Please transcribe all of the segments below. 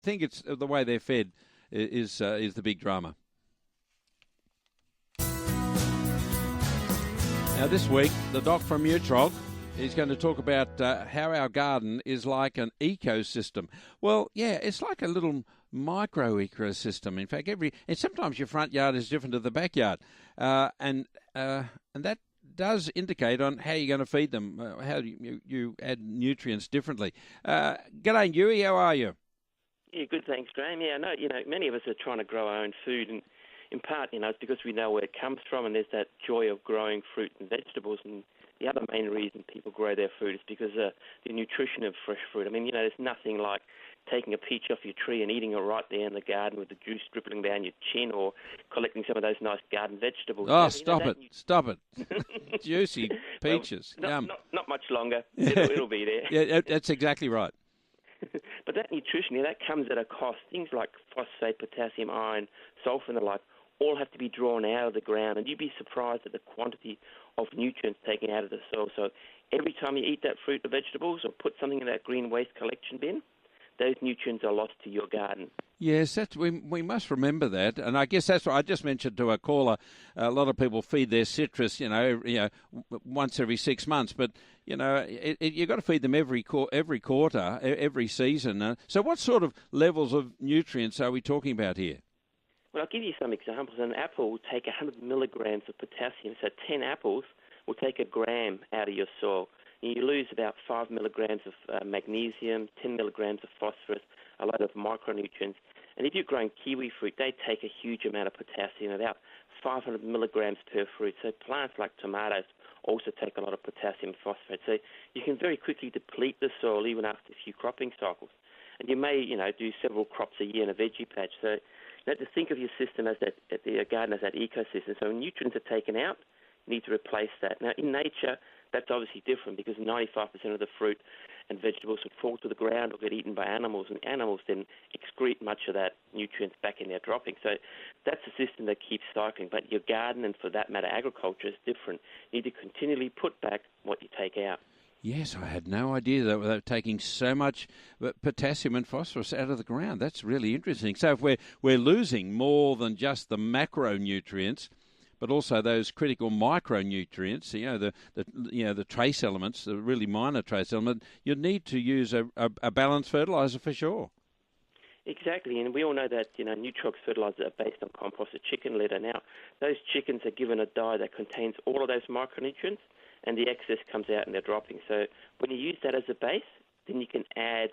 think it's the way they're fed is the big drama. Now this week, the doc from Neutrog is going to talk about how our garden is like an ecosystem. Well, yeah, it's like a little micro ecosystem. In fact, and sometimes your front yard is different to the backyard, and that does indicate on how you're going to feed them, how you add nutrients differently. G'day, Huey, how are you? Yeah, good, thanks, Graham. Yeah, I know, many of us are trying to grow our own food, and in part, it's because we know where it comes from, and there's that joy of growing fruit and vegetables, and the other main reason people grow their food is because the nutrition of fresh fruit. I mean, there's nothing like taking a peach off your tree and eating it right there in the garden with the juice dribbling down your chin, or collecting some of those nice garden vegetables. Oh, stop it. Juicy peaches. Well, Yum. Not much longer. It'll be there. Yeah, that's exactly right. But that nutrition, that comes at a cost. Things like phosphate, potassium, iron, sulphur and the like all have to be drawn out of the ground, and you'd be surprised at the quantity of nutrients taken out of the soil. So every time you eat that fruit or vegetables or put something in that green waste collection bin, those nutrients are lost to your garden. Yes, we must remember that, and I guess that's what I just mentioned to a caller. A lot of people feed their citrus, once every 6 months, but you've got to feed them every quarter, every season. So, what sort of levels of nutrients are we talking about here? Well, I'll give you some examples. An apple will take 100 milligrams of potassium, so 10 apples will take a gram out of your soil. And you lose about 5 milligrams of magnesium, 10 milligrams of phosphorus, a lot of micronutrients. And if you're growing kiwi fruit, they take a huge amount of potassium, about 500 milligrams per fruit. So plants like tomatoes also take a lot of potassium and phosphate. So you can very quickly deplete the soil even after a few cropping cycles. And you may, do several crops a year in a veggie patch. So you have to think of your system as your garden as that ecosystem. So when nutrients are taken out, you need to replace that. Now, in nature, that's obviously different because 95% of the fruit and vegetables would fall to the ground or get eaten by animals, and animals then excrete much of that nutrients back in their dropping. So that's a system that keeps cycling. But your garden, and for that matter agriculture, is different. You need to continually put back what you take out. Yes, I had no idea that they were taking so much potassium and phosphorus out of the ground. That's really interesting. So if we're losing more than just the macronutrients, but also those critical micronutrients, the trace elements, the really minor trace element, you need to use a balanced fertiliser for sure. Exactly, and we all know that Neutrog's fertilizers are based on composted chicken litter. Now, those chickens are given a dye that contains all of those micronutrients, and the excess comes out in their dropping. So when you use that as a base, then you can add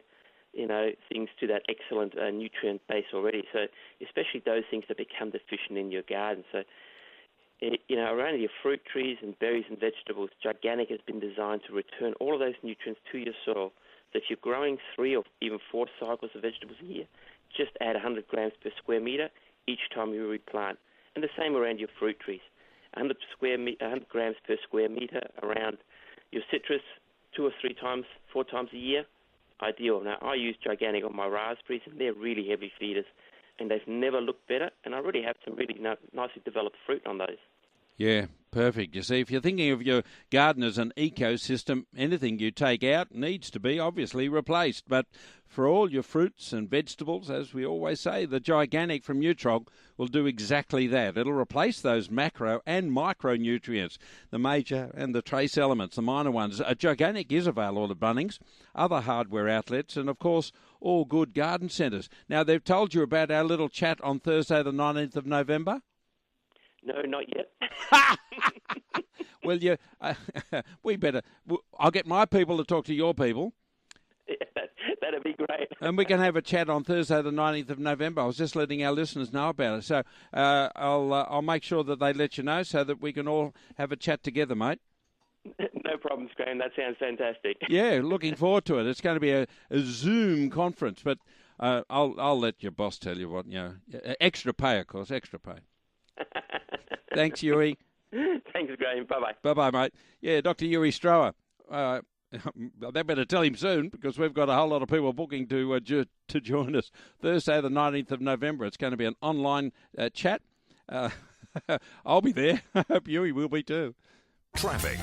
things to that excellent nutrient base already. So especially those things that become deficient in your garden. So around your fruit trees and berries and vegetables, Gyganic has been designed to return all of those nutrients to your soil. So if you're growing 3 or even 4 cycles of vegetables a year, just add 100 grams per square metre each time you replant. And the same around your fruit trees. 100 grams per square metre around your citrus 2 or 3 times, 4 times a year. Ideal. Now, I use Gyganic on my raspberries, and they're really heavy feeders, and they've never looked better, and I already have some really nicely developed fruit on those. Yeah, perfect. You see, if you're thinking of your garden as an ecosystem, anything you take out needs to be obviously replaced. But for all your fruits and vegetables, as we always say, the Gyganic from Neutrog will do exactly that. It'll replace those macro and micronutrients, the major and the trace elements, the minor ones. A Gyganic is available at Bunnings, other hardware outlets, and of course, all good garden centres. Now, they've told you about our little chat on Thursday, the 19th of November? No, not yet. Well, I'll get my people to talk to your people. Yeah, that'd be great. And we can have a chat on Thursday, the 19th of November. I was just letting our listeners know about it. So I'll make sure that they let you know so that we can all have a chat together, mate. No problems, Graham. That sounds fantastic. Yeah, looking forward to it. It's going to be a Zoom conference, but I'll let your boss tell you what, extra pay, of course, extra pay. Thanks, Huey. Thanks, Graham. Bye-bye. Bye-bye, mate. Yeah, Dr. Huey Strower. They better tell him soon because we've got a whole lot of people booking to join us Thursday, the 19th of November. It's going to be an online chat. I'll be there. I hope Huey will be too. Traffic.